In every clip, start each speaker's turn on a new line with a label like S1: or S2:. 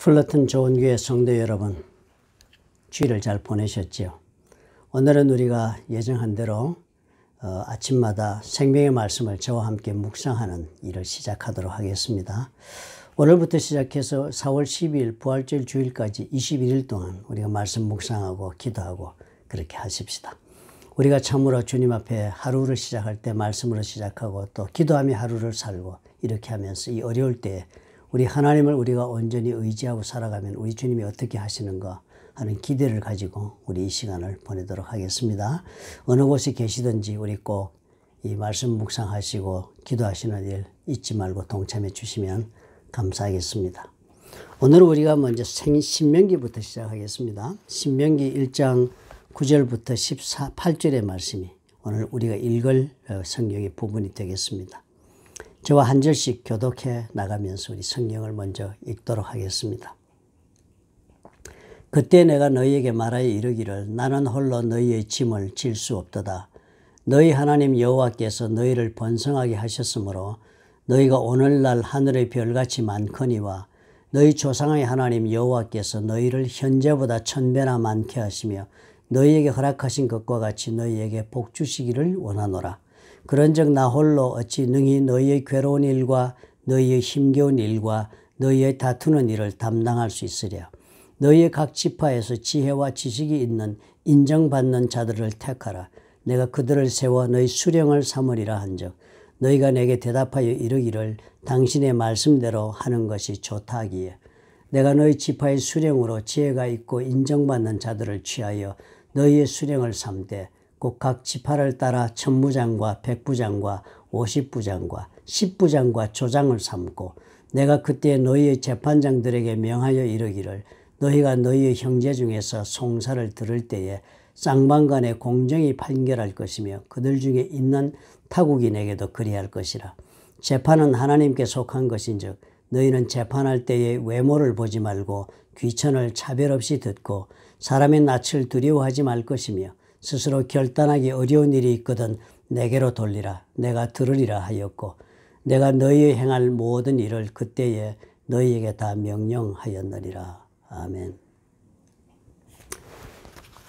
S1: 플러튼 좋은교회 성도 여러분, 주일을 잘 보내셨지요? 오늘은 우리가 예정한 대로 아침마다 생명의 말씀을 저와 함께 묵상하는 일을 시작하도록 하겠습니다. 오늘부터 시작해서 4월 12일 부활절 주일까지 21일 동안 우리가 말씀 묵상하고 기도하고 그렇게 하십시다. 우리가 참으로 주님 앞에 하루를 시작할 때 말씀으로 시작하고 또 기도하며 하루를 살고 이렇게 하면서 이 어려울 때 우리 하나님을 우리가 온전히 의지하고 살아가면 우리 주님이 어떻게 하시는가 하는 기대를 가지고 우리 이 시간을 보내도록 하겠습니다. 어느 곳에 계시든지 우리 꼭 이 말씀 묵상하시고 기도하시는 일 잊지 말고 동참해 주시면 감사하겠습니다. 오늘 우리가 먼저 신명기부터 시작하겠습니다. 신명기 1장 9절부터 8절의 말씀이 오늘 우리가 읽을 성경의 부분이 되겠습니다. 저와 한 절씩 교독해 나가면서 우리 성경을 먼저 읽도록 하겠습니다. 그때 내가 너희에게 말하여 이르기를 나는 홀로 너희의 짐을 질 수 없도다. 너희 하나님 여호와께서 너희를 번성하게 하셨으므로 너희가 오늘날 하늘의 별같이 많거니와 너희 조상의 하나님 여호와께서 너희를 현재보다 1000배나 많게 하시며 너희에게 허락하신 것과 같이 너희에게 복 주시기를 원하노라. 그런즉 나 홀로 어찌 능히 너희의 괴로운 일과 너희의 힘겨운 일과 너희의 다투는 일을 담당할 수 있으랴. 너희의 각 지파에서 지혜와 지식이 있는 인정받는 자들을 택하라. 내가 그들을 세워 너희 수령을 삼으리라 한즉 너희가 내게 대답하여 이르기를 당신의 말씀대로 하는 것이 좋다 하기에 내가 너희 지파의 수령으로 지혜가 있고 인정받는 자들을 취하여 너희의 수령을 삼되 곧 각 지파를 따라 천부장과 백부장과 50부장과 10부장과 조장을 삼고 내가 그때 너희의 재판장들에게 명하여 이르기를 너희가 너희의 형제 중에서 송사를 들을 때에 쌍방간에 공정히 판결할 것이며 그들 중에 있는 타국인에게도 그리할 것이라. 재판은 하나님께 속한 것인즉 너희는 재판할 때에 외모를 보지 말고 귀천을 차별 없이 듣고 사람의 낯을 두려워하지 말 것이며 스스로 결단하기 어려운 일이 있거든 내게로 돌리라. 내가 들으리라 하였고 내가 너희의 행할 모든 일을 그때에 너희에게 다 명령하였느니라. 아멘.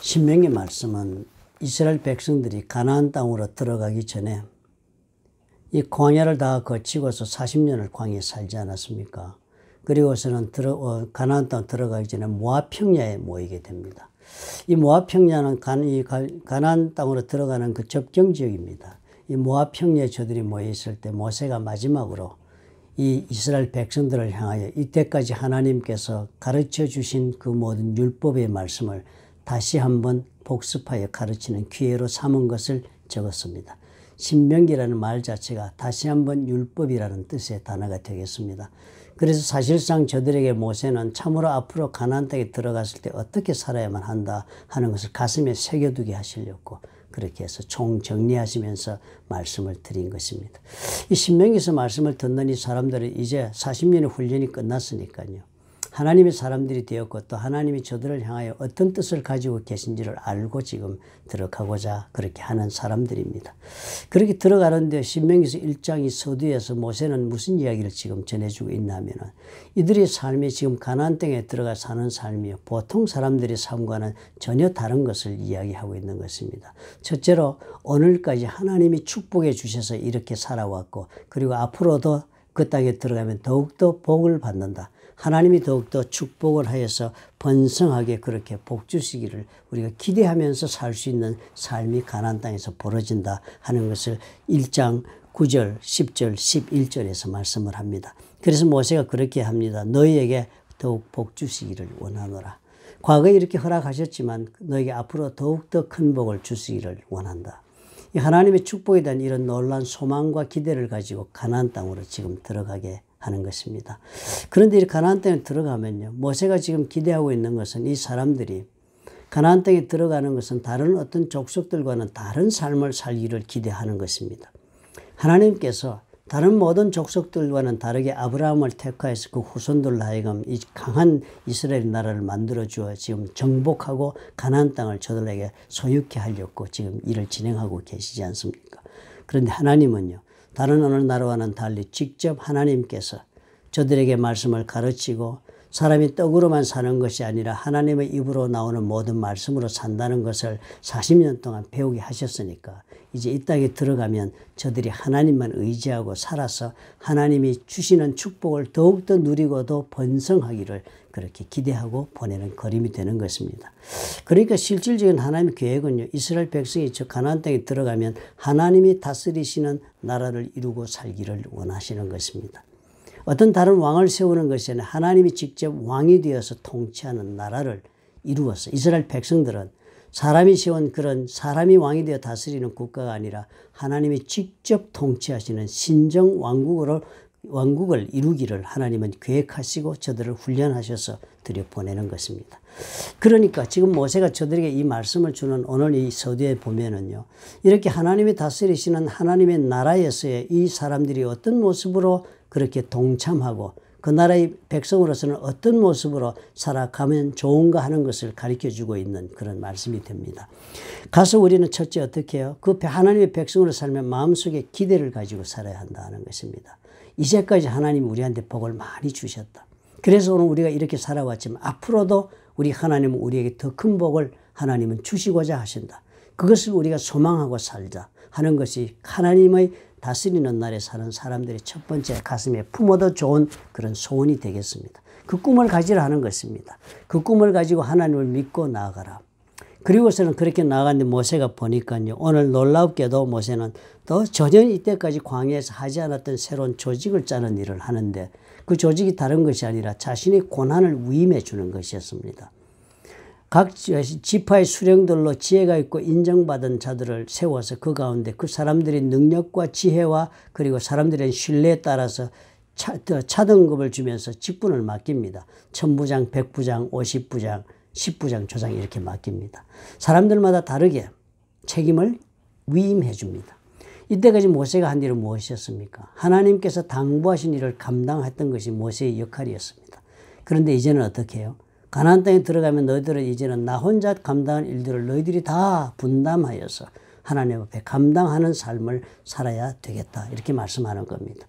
S1: 신명기 말씀은 이스라엘 백성들이 가나안 땅으로 들어가기 전에 이 광야를 다 거치고서 40년을 광야에 살지 않았습니까? 그리고서는 가나안 땅 들어가기 전에 모압 평야에 모이게 됩니다. 이 모압 평야는 가나안 땅으로 들어가는 그 접경 지역입니다. 이 모압 평야에 저들이 모여 있을 때 모세가 마지막으로 이 이스라엘 백성들을 향하여 이때까지 하나님께서 가르쳐 주신 그 모든 율법의 말씀을 다시 한번 복습하여 가르치는 기회로 삼은 것을 적었습니다. 신명기라는 말 자체가 다시 한번 율법이라는 뜻의 단어가 되겠습니다. 그래서 사실상 저들에게 모세는 참으로 앞으로 가나안 땅에 들어갔을 때 어떻게 살아야만 한다 하는 것을 가슴에 새겨두게 하시려고 그렇게 해서 총정리하시면서 말씀을 드린 것입니다. 이 신명기에서 말씀을 듣는 이 사람들은 이제 40년의 훈련이 끝났으니까요. 하나님의 사람들이 되었고 또 하나님이 저들을 향하여 어떤 뜻을 가지고 계신지를 알고 지금 들어가고자 그렇게 하는 사람들입니다. 그렇게 들어가는데 신명기서 1장 서두에서 모세는 무슨 이야기를 지금 전해주고 있냐면 이들의 삶이 지금 가나안 땅에 들어가 사는 삶이요 보통 사람들의 삶과는 전혀 다른 것을 이야기하고 있는 것입니다. 첫째로 오늘까지 하나님이 축복해 주셔서 이렇게 살아왔고 그리고 앞으로도 그 땅에 들어가면 더욱더 복을 받는다. 하나님이 더욱더 축복을 하여서 번성하게 그렇게 복 주시기를 우리가 기대하면서 살 수 있는 삶이 가나안 땅에서 벌어진다 하는 것을 1장 9절, 10절, 11절에서 말씀을 합니다. 그래서 모세가 그렇게 합니다. 너희에게 더욱 복 주시기를 원하노라. 과거에 이렇게 허락하셨지만 너에게 앞으로 더욱더 큰 복을 주시기를 원한다. 이 하나님의 축복에 대한 이런 놀라운 소망과 기대를 가지고 가나안 땅으로 지금 들어가게 하는 것입니다. 그런데 이 가나안 땅에 들어가면요. 모세가 지금 기대하고 있는 것은 이 사람들이 가나안 땅에 들어가는 것은 다른 어떤 족속들과는 다른 삶을 살기를 기대하는 것입니다. 하나님께서 다른 모든 족속들과는 다르게 아브라함을 택하여서 그 후손들로 하여금 이 강한 이스라엘 나라를 만들어 주어 지금 정복하고 가나안 땅을 저들에게 소유케 하려고 지금 일을 진행하고 계시지 않습니까? 그런데 하나님은요. 다른 어느 나라와는 달리 직접 하나님께서 저들에게 말씀을 가르치고 사람이 떡으로만 사는 것이 아니라 하나님의 입으로 나오는 모든 말씀으로 산다는 것을 40년 동안 배우게 하셨으니까 이제 이 땅에 들어가면 저들이 하나님만 의지하고 살아서 하나님이 주시는 축복을 더욱더 누리고도 번성하기를 그렇게 기대하고 보내는 걸음이 되는 것입니다. 그러니까 실질적인 하나님의 계획은요, 이스라엘 백성이 저 가나안 땅에 들어가면 하나님이 다스리시는 나라를 이루고 살기를 원하시는 것입니다. 어떤 다른 왕을 세우는 것이 아니라 하나님이 직접 왕이 되어서 통치하는 나라를 이루어서 이스라엘 백성들은 사람이 세운 그런 사람이 왕이 되어 다스리는 국가가 아니라 하나님이 직접 통치하시는 신정 왕국을 이루기를 하나님은 계획하시고 저들을 훈련하셔서 들여보내는 것입니다. 그러니까 지금 모세가 저들에게 이 말씀을 주는 오늘 이 서두에 보면은요, 이렇게 하나님이 다스리시는 하나님의 나라에서의 이 사람들이 어떤 모습으로 그렇게 동참하고 그 나라의 백성으로서는 어떤 모습으로 살아가면 좋은가 하는 것을 가르쳐주고 있는 그런 말씀이 됩니다. 가서 우리는 첫째 어떻게 해요? 그 하나님의 백성으로 살면 마음속에 기대를 가지고 살아야 한다는 것입니다. 이제까지 하나님이 우리한테 복을 많이 주셨다. 그래서 오늘 우리가 이렇게 살아왔지만 앞으로도 우리 하나님은 우리에게 더 큰 복을 하나님은 주시고자 하신다. 그것을 우리가 소망하고 살자 하는 것이 하나님의 다스리는 날에 사는 사람들의 첫 번째 가슴에 품어도 좋은 그런 소원이 되겠습니다. 그 꿈을 가지라 하는 것입니다. 그 꿈을 가지고 하나님을 믿고 나아가라. 그리고서는 그렇게 나아갔는데 모세가 보니까요, 오늘 놀랍게도 모세는 또 전혀 이때까지 광야에서 하지 않았던 새로운 조직을 짜는 일을 하는데 그 조직이 다른 것이 아니라 자신의 고난을 위임해 주는 것이었습니다. 각 지파의 수령들로 지혜가 있고 인정받은 자들을 세워서 그 가운데 그 사람들의 능력과 지혜와 그리고 사람들의 신뢰에 따라서 차등급을 주면서 직분을 맡깁니다. 1000부장, 100부장, 50부장, 10부장, 조장 이렇게 맡깁니다. 사람들마다 다르게 책임을 위임해 줍니다. 이때까지 모세가 한 일은 무엇이었습니까? 하나님께서 당부하신 일을 감당했던 것이 모세의 역할이었습니다. 그런데 이제는 어떻게 해요? 가나안 땅에 들어가면 너희들은 이제는 나 혼자 감당한 일들을 너희들이 다 분담하여서 하나님 앞에 감당하는 삶을 살아야 되겠다. 이렇게 말씀하는 겁니다.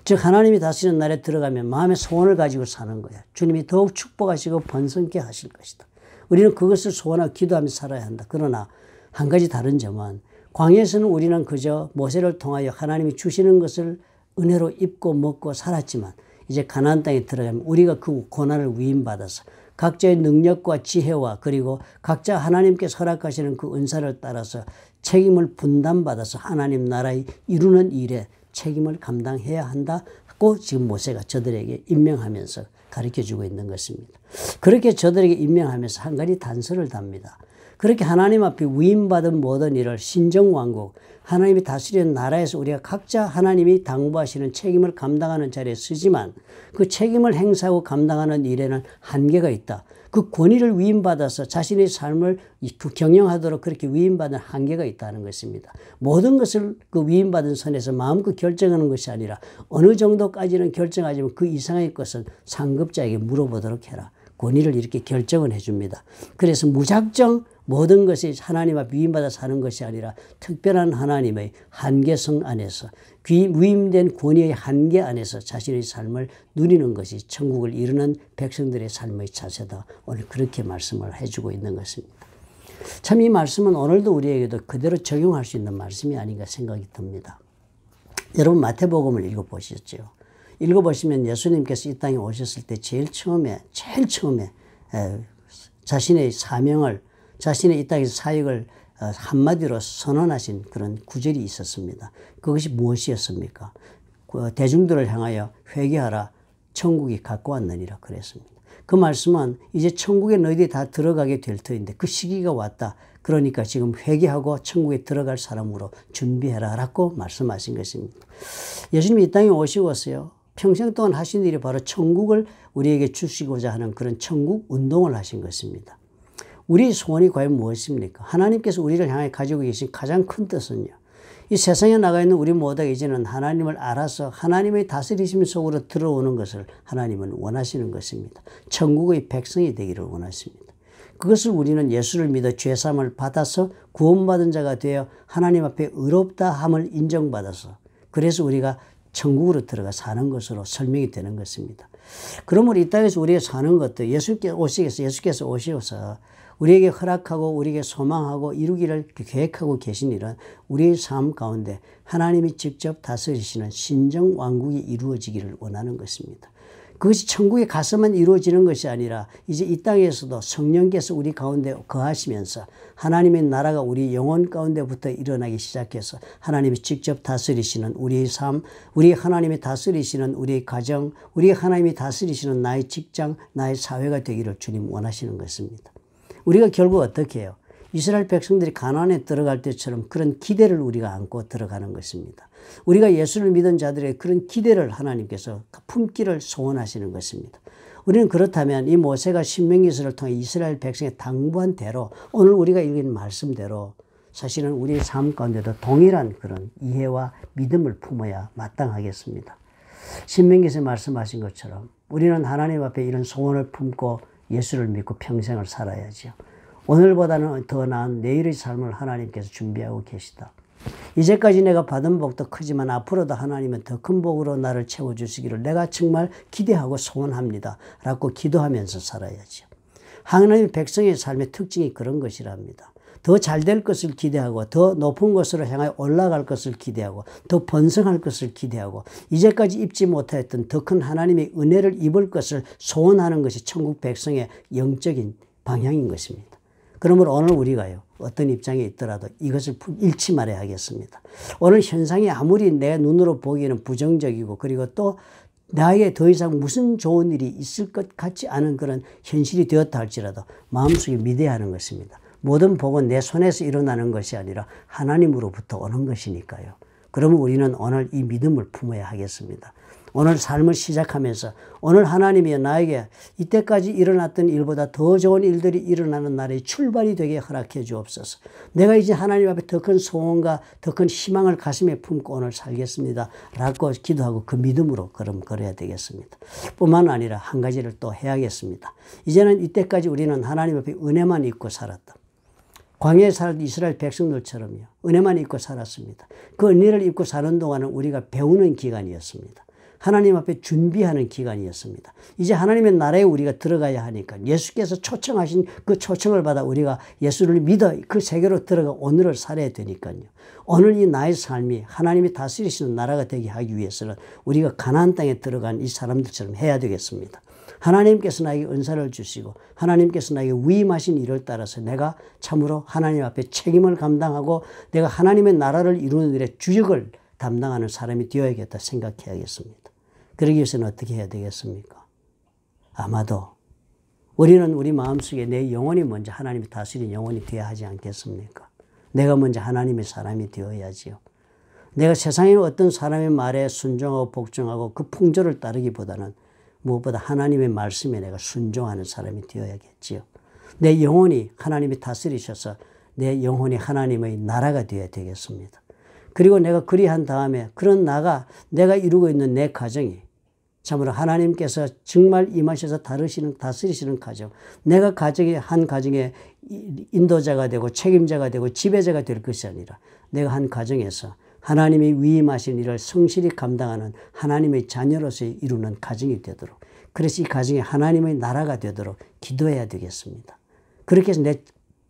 S1: 즉 하나님이 다스리는 날에 들어가면 마음의 소원을 가지고 사는 거야. 주님이 더욱 축복하시고 번성케 하실 것이다. 우리는 그것을 소원하고 기도하며 살아야 한다. 그러나 한 가지 다른 점은 광야에서는 우리는 그저 모세를 통하여 하나님이 주시는 것을 은혜로 입고 먹고 살았지만 이제 가나안 땅에 들어가면 우리가 그 고난을 위임받아서 각자의 능력과 지혜와 그리고 각자 하나님께서 허락하시는 그 은사를 따라서 책임을 분담받아서 하나님 나라의 이루는 일에 책임을 감당해야 한다고 지금 모세가 저들에게 임명하면서 가르쳐주고 있는 것입니다. 그렇게 저들에게 임명하면서 한 가지 단서를 답니다. 그렇게 하나님 앞에 위임받은 모든 일을 신정왕국, 하나님이 다스리는 나라에서 우리가 각자 하나님이 당부하시는 책임을 감당하는 자리에 쓰지만 그 책임을 행사하고 감당하는 일에는 한계가 있다. 그 권위를 위임받아서 자신의 삶을 경영하도록 그렇게 위임받은 한계가 있다는 것입니다. 모든 것을 그 위임받은 선에서 마음껏 결정하는 것이 아니라 어느 정도까지는 결정하지만 그 이상의 것은 상급자에게 물어보도록 해라. 권위를 이렇게 결정을 해줍니다. 그래서 무작정 모든 것이 하나님 앞에 위임받아 사는 것이 아니라 특별한 하나님의 한계성 안에서 위임된 권위의 한계 안에서 자신의 삶을 누리는 것이 천국을 이루는 백성들의 삶의 자세다. 오늘 그렇게 말씀을 해주고 있는 것입니다. 참 이 말씀은 오늘도 우리에게도 그대로 적용할 수 있는 말씀이 아닌가 생각이 듭니다. 여러분 마태복음을 읽어보셨죠? 읽어보시면 예수님께서 이 땅에 오셨을 때 제일 처음에 자신의 사명을 자신의 이 땅에서 사역을 한마디로 선언하신 그런 구절이 있었습니다. 그것이 무엇이었습니까? 대중들을 향하여 회개하라 천국이 가까웠느니라 그랬습니다. 그 말씀은 이제 천국에 너희들이 다 들어가게 될 터인데 그 시기가 왔다. 그러니까 지금 회개하고 천국에 들어갈 사람으로 준비해라 라고 말씀하신 것입니다. 예수님이 이 땅에 오시고서요. 평생 동안 하신 일이 바로 천국을 우리에게 주시고자 하는 그런 천국 운동을 하신 것입니다. 우리의 소원이 과연 무엇입니까? 하나님께서 우리를 향해 가지고 계신 가장 큰 뜻은요. 이 세상에 나가 있는 우리 모두가 이제는 하나님을 알아서 하나님의 다스리심 속으로 들어오는 것을 하나님은 원하시는 것입니다. 천국의 백성이 되기를 원하십니다. 그것을 우리는 예수를 믿어 죄사함을 받아서 구원받은 자가 되어 하나님 앞에 의롭다 함을 인정받아서 그래서 우리가 천국으로 들어가 사는 것으로 설명이 되는 것입니다. 그러므로 이 땅에서 우리가 사는 것도 예수께서 오셔서 우리에게 허락하고 우리에게 소망하고 이루기를 계획하고 계신 일은 우리의 삶 가운데 하나님이 직접 다스리시는 신정왕국이 이루어지기를 원하는 것입니다. 그것이 천국에 가서만 이루어지는 것이 아니라 이제 이 땅에서도 성령께서 우리 가운데 거하시면서 하나님의 나라가 우리 영혼 가운데부터 일어나기 시작해서 하나님이 직접 다스리시는 우리의 삶, 우리 하나님이 다스리시는 우리의 가정, 우리 하나님이 다스리시는 나의 직장, 나의 사회가 되기를 주님 원하시는 것입니다. 우리가 결국 어떻게 해요? 이스라엘 백성들이 가나안에 들어갈 때처럼 그런 기대를 우리가 안고 들어가는 것입니다. 우리가 예수를 믿은 자들의 그런 기대를 하나님께서 품기를 소원하시는 것입니다. 우리는 그렇다면 이 모세가 신명기서를 통해 이스라엘 백성에 당부한 대로 오늘 우리가 읽은 말씀대로 사실은 우리의 삶 가운데도 동일한 그런 이해와 믿음을 품어야 마땅하겠습니다. 신명기서에 말씀하신 것처럼 우리는 하나님 앞에 이런 소원을 품고 예수를 믿고 평생을 살아야죠. 오늘보다는 더 나은 내일의 삶을 하나님께서 준비하고 계시다. 이제까지 내가 받은 복도 크지만 앞으로도 하나님은 더 큰 복으로 나를 채워주시기를 내가 정말 기대하고 소원합니다. 라고 기도하면서 살아야죠. 하나님의 백성의 삶의 특징이 그런 것이랍니다. 더 잘 될 것을 기대하고 더 높은 곳으로 향하여 올라갈 것을 기대하고 더 번성할 것을 기대하고 이제까지 입지 못하였던 더 큰 하나님의 은혜를 입을 것을 소원하는 것이 천국 백성의 영적인 방향인 것입니다. 그러므로 오늘 우리가요, 어떤 입장에 있더라도 이것을 잃지 말아야 하겠습니다. 오늘 현상이 아무리 내 눈으로 보기에는 부정적이고 그리고 또 나에게 더 이상 무슨 좋은 일이 있을 것 같지 않은 그런 현실이 되었다 할지라도 마음속에 믿어야 하는 것입니다. 모든 복은 내 손에서 일어나는 것이 아니라 하나님으로부터 오는 것이니까요. 그러면 우리는 오늘 이 믿음을 품어야 하겠습니다. 오늘 삶을 시작하면서 오늘 하나님이 나에게 이때까지 일어났던 일보다 더 좋은 일들이 일어나는 날의 출발이 되게 허락해 주옵소서. 내가 이제 하나님 앞에 더 큰 소원과 더 큰 희망을 가슴에 품고 오늘 살겠습니다. 라고 기도하고 그 믿음으로 걸어야 되겠습니다. 뿐만 아니라 한 가지를 또 해야겠습니다. 이제는 이때까지 우리는 하나님 앞에 은혜만 입고 살았다. 광야에 살던 이스라엘 백성들처럼요. 은혜만 입고 살았습니다. 그 은혜를 입고 사는 동안은 우리가 배우는 기간이었습니다. 하나님 앞에 준비하는 기간이었습니다. 이제 하나님의 나라에 우리가 들어가야 하니까 예수께서 초청하신 그 초청을 받아 우리가 예수를 믿어 그 세계로 들어가 오늘을 살아야 되니까요. 오늘 이 나의 삶이 하나님이 다스리시는 나라가 되게 하기 위해서는 우리가 가나안 땅에 들어간 이 사람들처럼 해야 되겠습니다. 하나님께서 나에게 은사를 주시고 하나님께서 나에게 위임하신 일을 따라서 내가 참으로 하나님 앞에 책임을 감당하고 내가 하나님의 나라를 이루는 일에 주역을 담당하는 사람이 되어야겠다 생각해야겠습니다. 그러기 위해서는 어떻게 해야 되겠습니까? 아마도 우리는 우리 마음속에 내 영혼이 먼저 하나님이 다스리는 영혼이 되어야 하지 않겠습니까? 내가 먼저 하나님의 사람이 되어야지요. 내가 세상의 어떤 사람의 말에 순종하고 복종하고 그 풍조를 따르기보다는 무엇보다 하나님의 말씀에 내가 순종하는 사람이 되어야겠지요. 내 영혼이 하나님이 다스리셔서 내 영혼이 하나님의 나라가 되어야 되겠습니다. 그리고 내가 그리한 다음에 그런 나가 내가 이루고 있는 내 가정이 참으로 하나님께서 정말 임하셔서 다스리시는 가정, 내가 한 가정의 인도자가 되고 책임자가 되고 지배자가 될 것이 아니라 내가 한 가정에서 하나님이 위임하신 일을 성실히 감당하는 하나님의 자녀로서 이루는 가정이 되도록, 그래서 이 가정이 하나님의 나라가 되도록 기도해야 되겠습니다. 그렇게 해서 내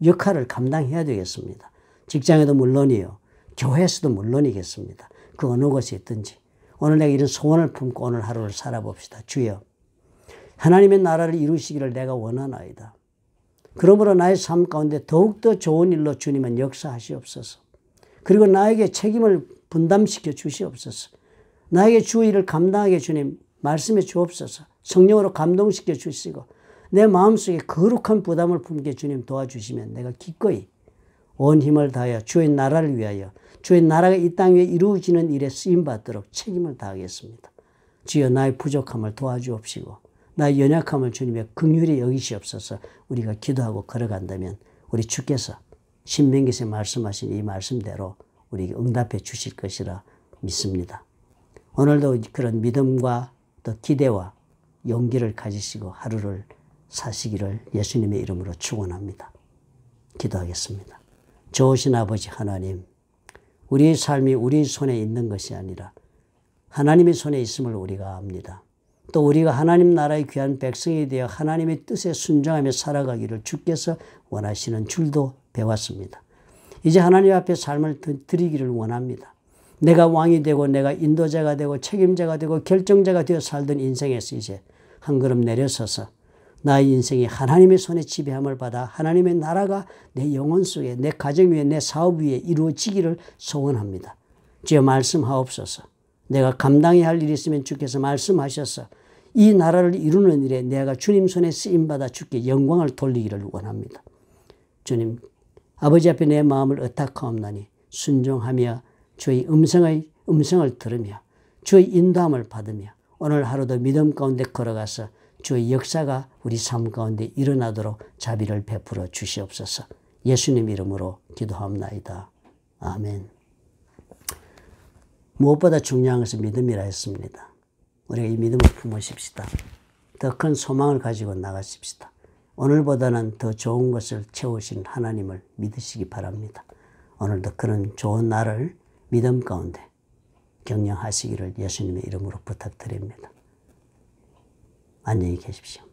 S1: 역할을 감당해야 되겠습니다. 직장에도 물론이요, 교회에서도 물론이겠습니다. 그 어느 곳에 있든지 오늘 내가 이런 소원을 품고 오늘 하루를 살아봅시다. 주여, 하나님의 나라를 이루시기를 내가 원하나이다. 그러므로 나의 삶 가운데 더욱더 좋은 일로 주님은 역사하시옵소서. 그리고 나에게 책임을 분담시켜 주시옵소서. 나에게 주 일을 감당하게 주님 말씀해 주옵소서. 성령으로 감동시켜 주시고 내 마음속에 거룩한 부담을 품게 주님 도와주시면 내가 기꺼이 온 힘을 다하여 주의 나라를 위하여 주의 나라가 이 땅 위에 이루어지는 일에 쓰임받도록 책임을 다하겠습니다. 주여, 나의 부족함을 도와주옵시고 나의 연약함을 주님의 긍휼히 여기시옵소서. 우리가 기도하고 걸어간다면 우리 주께서 신명기서에 말씀하신 이 말씀대로 우리에게 응답해 주실 것이라 믿습니다. 오늘도 그런 믿음과 또 기대와 용기를 가지시고 하루를 사시기를 예수님의 이름으로 축원합니다. 기도하겠습니다. 좋으신 아버지 하나님, 우리의 삶이 우리 손에 있는 것이 아니라 하나님의 손에 있음을 우리가 압니다. 또 우리가 하나님 나라의 귀한 백성이 되어 하나님의 뜻에 순종하며 살아가기를 주께서 원하시는 줄도 배웠습니다. 이제 하나님 앞에 삶을 드리기를 원합니다. 내가 왕이 되고 내가 인도자가 되고 책임자가 되고 결정자가 되어 살던 인생에서 이제 한 걸음 내려서서 나의 인생이 하나님의 손에 지배함을 받아 하나님의 나라가 내 영혼 속에 내 가정 위에 내 사업 위에 이루어지기를 소원합니다. 주여 말씀하옵소서. 내가 감당해야 할 일이 있으면 주께서 말씀하셔서 이 나라를 이루는 일에 내가 주님 손에 쓰임받아 주께 영광을 돌리기를 원합니다. 주님, 아버지 앞에 내 마음을 의탁하옵나니 순종하며 주의 음성을 들으며 주의 인도함을 받으며 오늘 하루도 믿음 가운데 걸어가서 주의 역사가 우리 삶 가운데 일어나도록 자비를 베풀어 주시옵소서. 예수님 이름으로 기도합나이다. 아멘. 무엇보다 중요한 것은 믿음이라 했습니다. 우리가 이 믿음을 품으십시다. 더 큰 소망을 가지고 나가십시다. 오늘보다는 더 좋은 것을 채우신 하나님을 믿으시기 바랍니다. 오늘도 그런 좋은 날을 믿음 가운데 경영하시기를 예수님의 이름으로 부탁드립니다. 안녕히 계십시오.